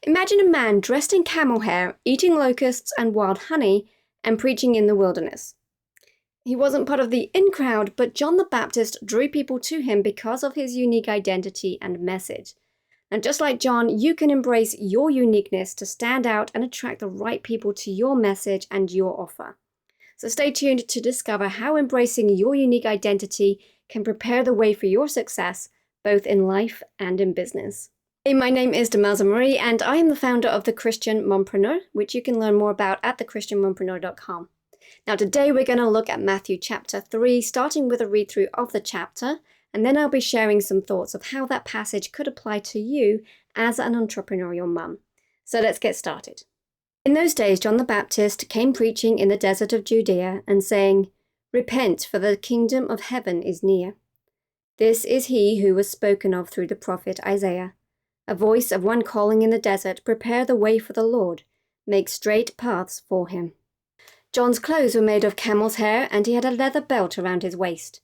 Imagine a man dressed in camel hair, eating locusts and wild honey, and preaching in the wilderness. He wasn't part of the in crowd, but John the Baptist drew people to him because of his unique identity and message. And just like John, you can embrace your uniqueness to stand out and attract the right people to your message and your offer. So stay tuned to discover how embracing your unique identity can prepare the way for your success, both in life and in business. Hey, my name is Demelza Marie, and I am the founder of the Christian Mompreneur, which you can learn more about at thechristianmompreneur.com. Now today we're going to look at Matthew chapter 3, starting with a read-through of the chapter, and then I'll be sharing some thoughts of how that passage could apply to you as an entrepreneurial mum. So let's get started. In those days, John the Baptist came preaching in the desert of Judea and saying, "Repent, for the kingdom of heaven is near." This is he who was spoken of through the prophet Isaiah, a voice of one calling in the desert, "Prepare the way for the Lord, make straight paths for him." John's clothes were made of camel's hair, and he had a leather belt around his waist.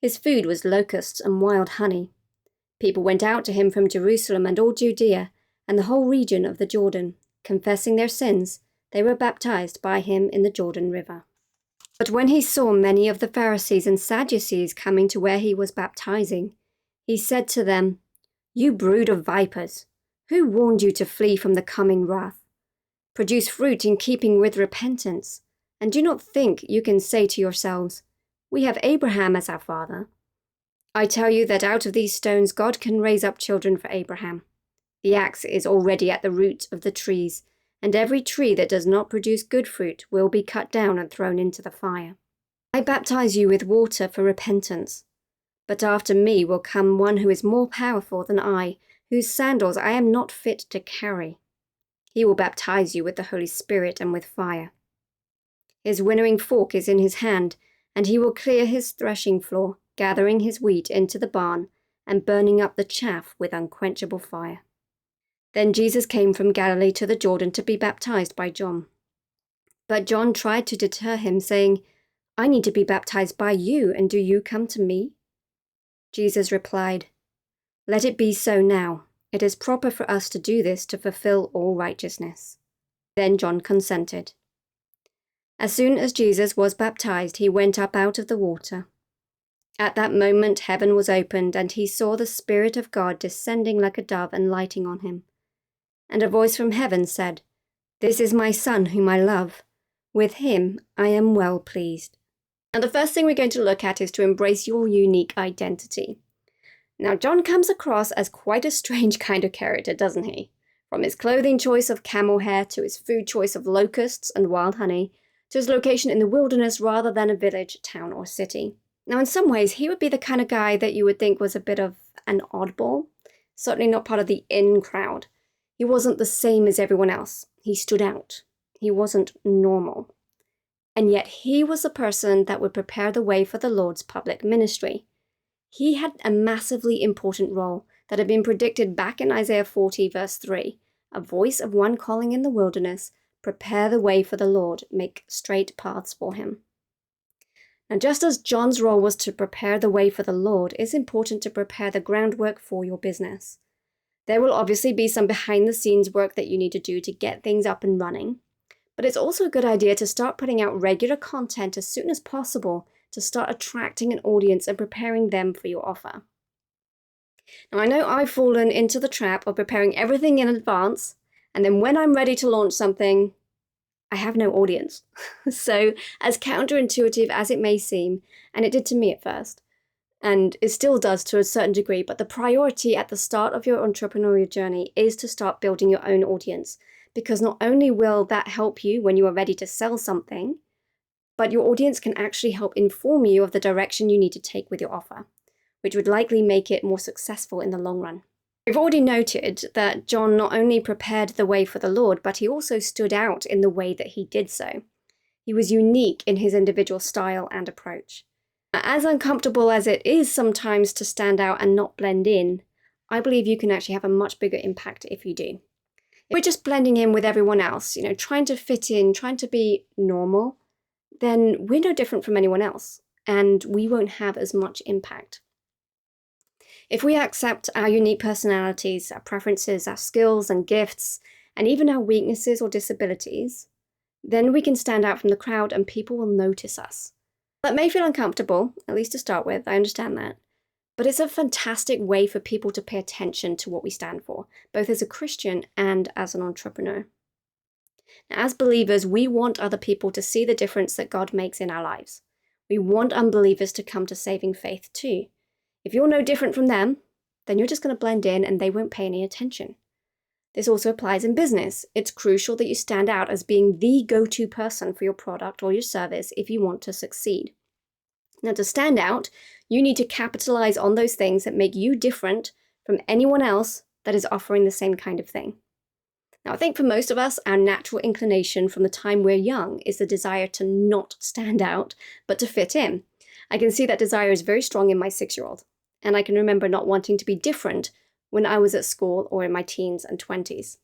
His food was locusts and wild honey. People went out to him from Jerusalem and all Judea and the whole region of the Jordan. Confessing their sins, they were baptized by him in the Jordan River. But when he saw many of the Pharisees and Sadducees coming to where he was baptizing, he said to them, "You brood of vipers, who warned you to flee from the coming wrath? Produce fruit in keeping with repentance, and do not think you can say to yourselves, 'We have Abraham as our father.' I tell you that out of these stones God can raise up children for Abraham. The axe is already at the root of the trees, and every tree that does not produce good fruit will be cut down and thrown into the fire. I baptize you with water for repentance, but after me will come one who is more powerful than I, whose sandals I am not fit to carry. He will baptize you with the Holy Spirit and with fire. His winnowing fork is in his hand, and he will clear his threshing floor, gathering his wheat into the barn and burning up the chaff with unquenchable fire." Then Jesus came from Galilee to the Jordan to be baptized by John. But John tried to deter him, saying, "I need to be baptized by you, and do you come to me?" Jesus replied, "Let it be so now. It is proper for us to do this to fulfill all righteousness." Then John consented. As soon as Jesus was baptized, he went up out of the water. At that moment heaven was opened, and he saw the Spirit of God descending like a dove and lighting on him. And a voice from heaven said, "This is my Son whom I love. With him I am well pleased." Now the first thing we're going to look at is to embrace your unique identity. Now John comes across as quite a strange kind of character, doesn't he? From his clothing choice of camel hair, to his food choice of locusts and wild honey, to his location in the wilderness rather than a village, town, or city. Now in some ways he would be the kind of guy that you would think was a bit of an oddball, certainly not part of the in crowd. He wasn't the same as everyone else. He stood out. He wasn't normal. And yet he was the person that would prepare the way for the Lord's public ministry. He had a massively important role that had been predicted back in Isaiah 40 verse 3, a voice of one calling in the wilderness, "Prepare the way for the Lord, make straight paths for him." Now just as John's role was to prepare the way for the Lord, it's important to prepare the groundwork for your business. There will obviously be some behind-the-scenes work that you need to do to get things up and running, but it's also a good idea to start putting out regular content as soon as possible to start attracting an audience and preparing them for your offer. Now I know I've fallen into the trap of preparing everything in advance, and then when I'm ready to launch something, I have no audience. So as counterintuitive as it may seem, and it did to me at first, and it still does to a certain degree, but the priority at the start of your entrepreneurial journey is to start building your own audience, because not only will that help you when you are ready to sell something, but your audience can actually help inform you of the direction you need to take with your offer, which would likely make it more successful in the long run. We've already noted that John not only prepared the way for the Lord, but he also stood out in the way that he did so. He was unique in his individual style and approach. As uncomfortable as it is sometimes to stand out and not blend in, I believe you can actually have a much bigger impact if you do. If we're just blending in with everyone else, trying to fit in, trying to be normal, then we're no different from anyone else, and we won't have as much impact. If we accept our unique personalities, our preferences, our skills and gifts, and even our weaknesses or disabilities, then we can stand out from the crowd and people will notice us. That may feel uncomfortable, at least to start with, I understand that. But it's a fantastic way for people to pay attention to what we stand for, both as a Christian and as an entrepreneur. Now, as believers, we want other people to see the difference that God makes in our lives. We want unbelievers to come to saving faith too. If you're no different from them, then you're just going to blend in and they won't pay any attention. This also applies in business. It's crucial that you stand out as being the go-to person for your product or your service if you want to succeed. Now, to stand out, you need to capitalize on those things that make you different from anyone else that is offering the same kind of thing. Now, I think for most of us, our natural inclination from the time we're young is the desire to not stand out, but to fit in. I can see that desire is very strong in my 6-year-old, and I can remember not wanting to be different when I was at school or in my teens and 20s.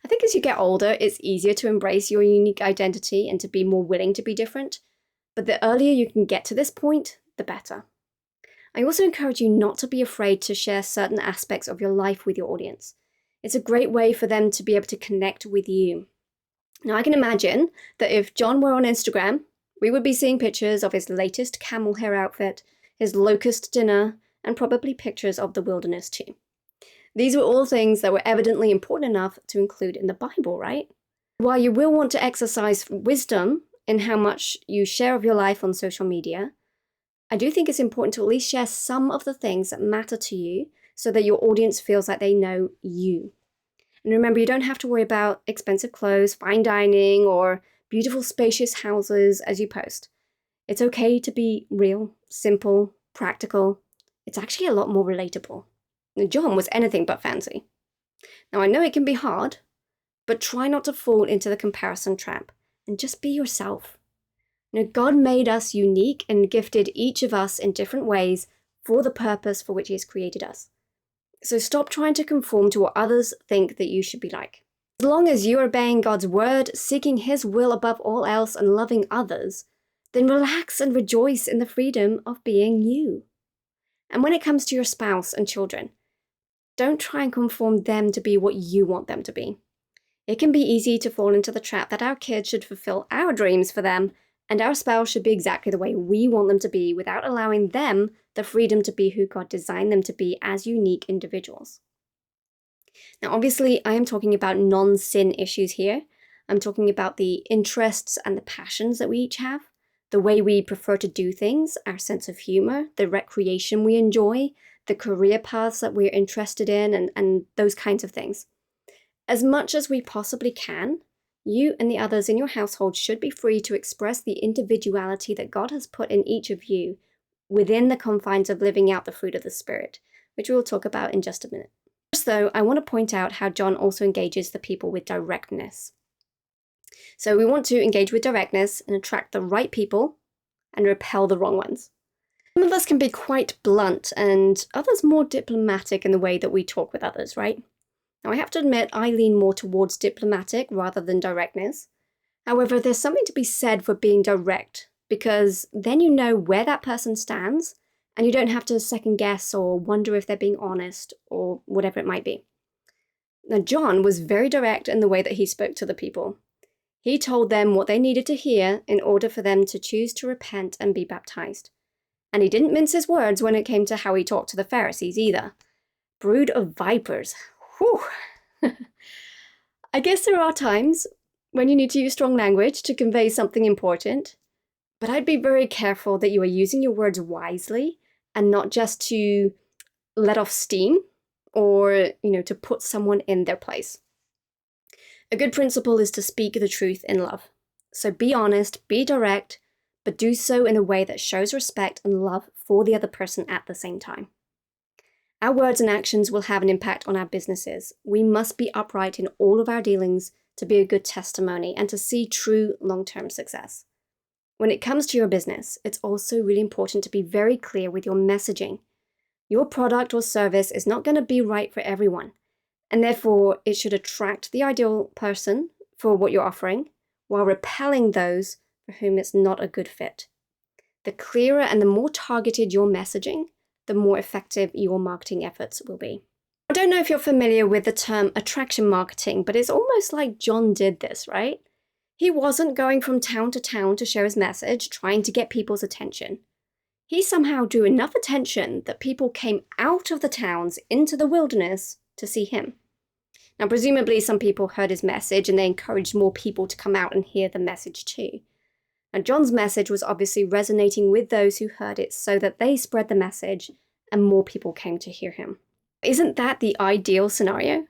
I think as you get older, it's easier to embrace your unique identity and to be more willing to be different, but the earlier you can get to this point, the better. I also encourage you not to be afraid to share certain aspects of your life with your audience. It's a great way for them to be able to connect with you. Now, I can imagine that if John were on Instagram, we would be seeing pictures of his latest camel hair outfit, his locust dinner, and probably pictures of the wilderness too. These were all things that were evidently important enough to include in the Bible, right? While you will want to exercise wisdom in how much you share of your life on social media, I do think it's important to at least share some of the things that matter to you so that your audience feels like they know you. And remember, you don't have to worry about expensive clothes, fine dining, or beautiful spacious houses as you post. It's okay to be real, simple, practical. It's actually a lot more relatable. John was anything but fancy. Now, I know it can be hard, but try not to fall into the comparison trap and just be yourself. Now, God made us unique and gifted each of us in different ways for the purpose for which He has created us. So stop trying to conform to what others think that you should be like. As long as you're obeying God's word, seeking His will above all else, and loving others, then relax and rejoice in the freedom of being you. And when it comes to your spouse and children, don't try and conform them to be what you want them to be. It can be easy to fall into the trap that our kids should fulfill our dreams for them, and our spouse should be exactly the way we want them to be without allowing them the freedom to be who God designed them to be as unique individuals. Now, obviously, I am talking about non-sin issues here. I'm talking about the interests and the passions that we each have, the way we prefer to do things, our sense of humor, the recreation we enjoy, the career paths that we're interested in, and those kinds of things. As much as we possibly can, you and the others in your household should be free to express the individuality that God has put in each of you within the confines of living out the fruit of the Spirit, which we will talk about in just a minute. First, though, I want to point out how John also engages the people with directness. So we want to engage with directness and attract the right people and repel the wrong ones. Some of us can be quite blunt and others more diplomatic in the way that we talk with others, right? Now, I have to admit, I lean more towards diplomatic rather than directness. However, there's something to be said for being direct, because then you know where that person stands, and you don't have to second guess or wonder if they're being honest or whatever it might be. Now, John was very direct in the way that he spoke to the people. He told them what they needed to hear in order for them to choose to repent and be baptized. And he didn't mince his words when it came to how he talked to the Pharisees either. Brood of vipers. Whew. I guess there are times when you need to use strong language to convey something important, but I'd be very careful that you are using your words wisely and not just to let off steam or, to put someone in their place. A good principle is to speak the truth in love. So be honest, be direct, but do so in a way that shows respect and love for the other person at the same time. Our words and actions will have an impact on our businesses. We must be upright in all of our dealings to be a good testimony and to see true long-term success. When it comes to your business, it's also really important to be very clear with your messaging. Your product or service is not going to be right for everyone, and therefore it should attract the ideal person for what you're offering while repelling those for whom it's not a good fit. The clearer and the more targeted your messaging, the more effective your marketing efforts will be. I don't know if you're familiar with the term attraction marketing, but it's almost like John did this, right? He wasn't going from town to share his message, trying to get people's attention. He somehow drew enough attention that people came out of the towns into the wilderness to see him. Now, presumably some people heard his message and they encouraged more people to come out and hear the message too. Now, John's message was obviously resonating with those who heard it so that they spread the message and more people came to hear him. Isn't that the ideal scenario?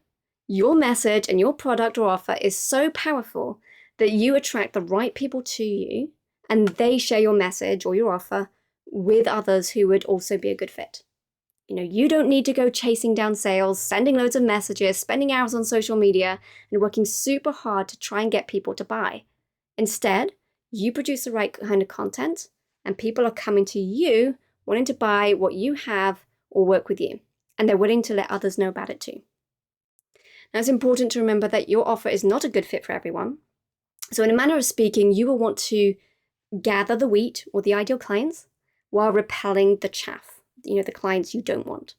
Your message and your product or offer is so powerful that you attract the right people to you and they share your message or your offer with others who would also be a good fit. You don't need to go chasing down sales, sending loads of messages, spending hours on social media, and working super hard to try and get people to buy. Instead, you produce the right kind of content, and people are coming to you wanting to buy what you have or work with you, and they're willing to let others know about it too. Now, it's important to remember that your offer is not a good fit for everyone. So in a manner of speaking, you will want to gather the wheat or the ideal clients while repelling the chaff. The clients you don't want.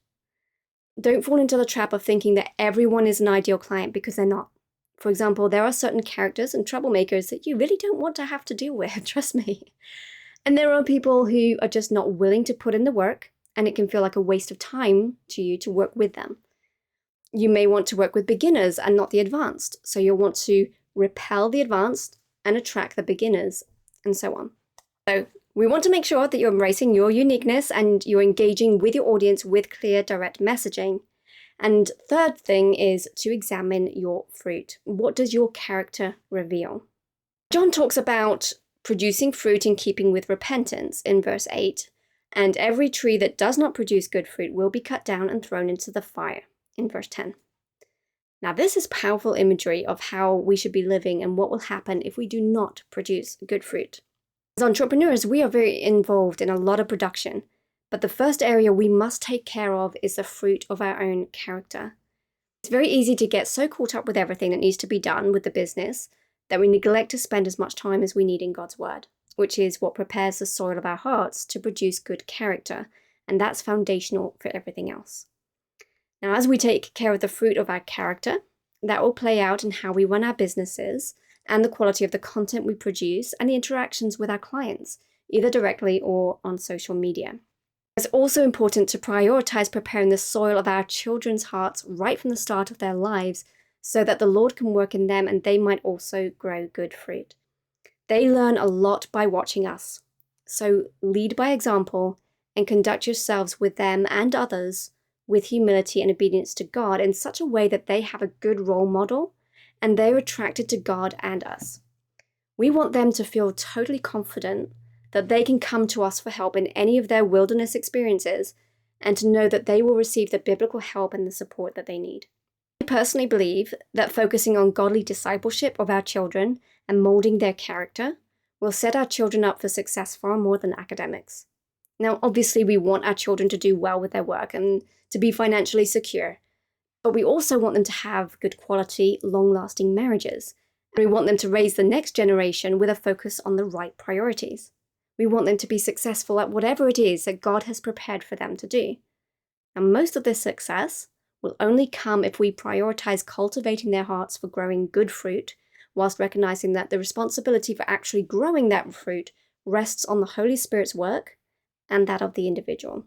Don't fall into the trap of thinking that everyone is an ideal client because they're not. For example, there are certain characters and troublemakers that you really don't want to have to deal with, trust me. And there are people who are just not willing to put in the work, and it can feel like a waste of time to you to work with them. You may want to work with beginners and not the advanced, so you'll want to repel the advanced and attract the beginners, and so on. So we want to make sure that you're embracing your uniqueness and you're engaging with your audience with clear, direct messaging. And third thing is to examine your fruit. What does your character reveal? John talks about producing fruit in keeping with repentance in verse 8, and every tree that does not produce good fruit will be cut down and thrown into the fire in verse 10. Now, this is powerful imagery of how we should be living and what will happen if we do not produce good fruit. As entrepreneurs, we are very involved in a lot of production, but the first area we must take care of is the fruit of our own character. It's very easy to get so caught up with everything that needs to be done with the business that we neglect to spend as much time as we need in God's Word, which is what prepares the soil of our hearts to produce good character, and that's foundational for everything else. Now, as we take care of the fruit of our character, that will play out in how we run our businesses, and the quality of the content we produce and the interactions with our clients, either directly or on social media. It's also important to prioritize preparing the soil of our children's hearts right from the start of their lives so that the Lord can work in them and they might also grow good fruit. They learn a lot by watching us. So lead by example and conduct yourselves with them and others with humility and obedience to God in such a way that they have a good role model and they're attracted to God and us. We want them to feel totally confident that they can come to us for help in any of their wilderness experiences and to know that they will receive the biblical help and the support that they need. I personally believe that focusing on godly discipleship of our children and molding their character will set our children up for success far more than academics. Now, obviously, we want our children to do well with their work and to be financially secure. But we also want them to have good quality, long-lasting marriages. And we want them to raise the next generation with a focus on the right priorities. We want them to be successful at whatever it is that God has prepared for them to do. And most of this success will only come if we prioritize cultivating their hearts for growing good fruit, whilst recognizing that the responsibility for actually growing that fruit rests on the Holy Spirit's work and that of the individual.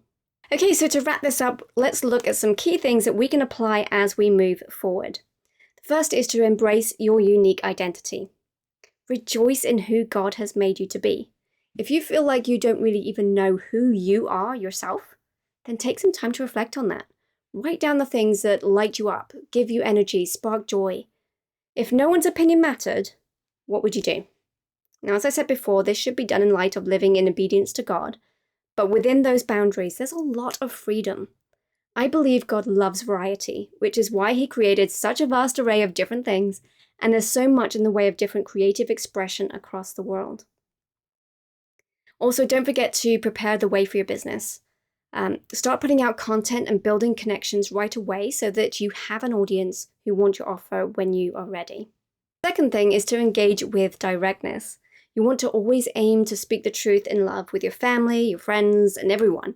Okay, so to wrap this up, let's look at some key things that we can apply as we move forward. The first is to embrace your unique identity. Rejoice in who God has made you to be. If you feel like you don't really even know who you are yourself, then take some time to reflect on that. Write down the things that light you up, give you energy, spark joy. If no one's opinion mattered, what would you do? Now, as I said before, this should be done in light of living in obedience to God. But within those boundaries, there's a lot of freedom. I believe God loves variety, which is why he created such a vast array of different things, and there's so much in the way of different creative expression across the world. Also, don't forget to prepare the way for your business. Start putting out content and building connections right away so that you have an audience who want your offer when you are ready. Second thing is to engage with directness. You want to always aim to speak the truth in love with your family, your friends, and everyone.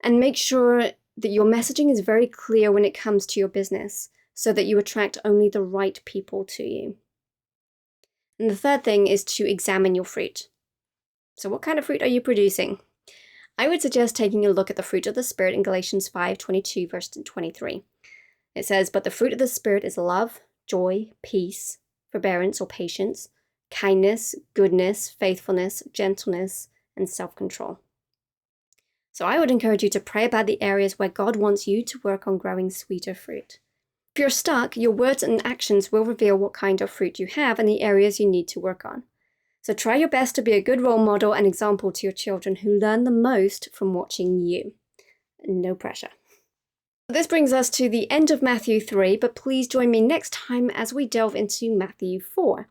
And make sure that your messaging is very clear when it comes to your business, so that you attract only the right people to you. And the third thing is to examine your fruit. So what kind of fruit are you producing? I would suggest taking a look at the fruit of the Spirit in Galatians 5:22, verse 23. It says, "But the fruit of the Spirit is love, joy, peace, forbearance or patience, kindness, goodness, faithfulness, gentleness, and self-control." So I would encourage you to pray about the areas where God wants you to work on growing sweeter fruit. If you're stuck, your words and actions will reveal what kind of fruit you have and the areas you need to work on. So try your best to be a good role model and example to your children who learn the most from watching you. No pressure. This brings us to the end of Matthew 3, but please join me next time as we delve into Matthew 4.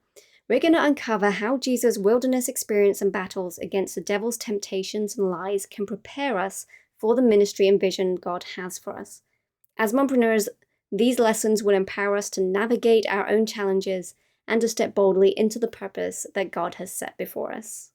We're going to uncover how Jesus' wilderness experience and battles against the devil's temptations and lies can prepare us for the ministry and vision God has for us. As mompreneurs, these lessons will empower us to navigate our own challenges and to step boldly into the purpose that God has set before us.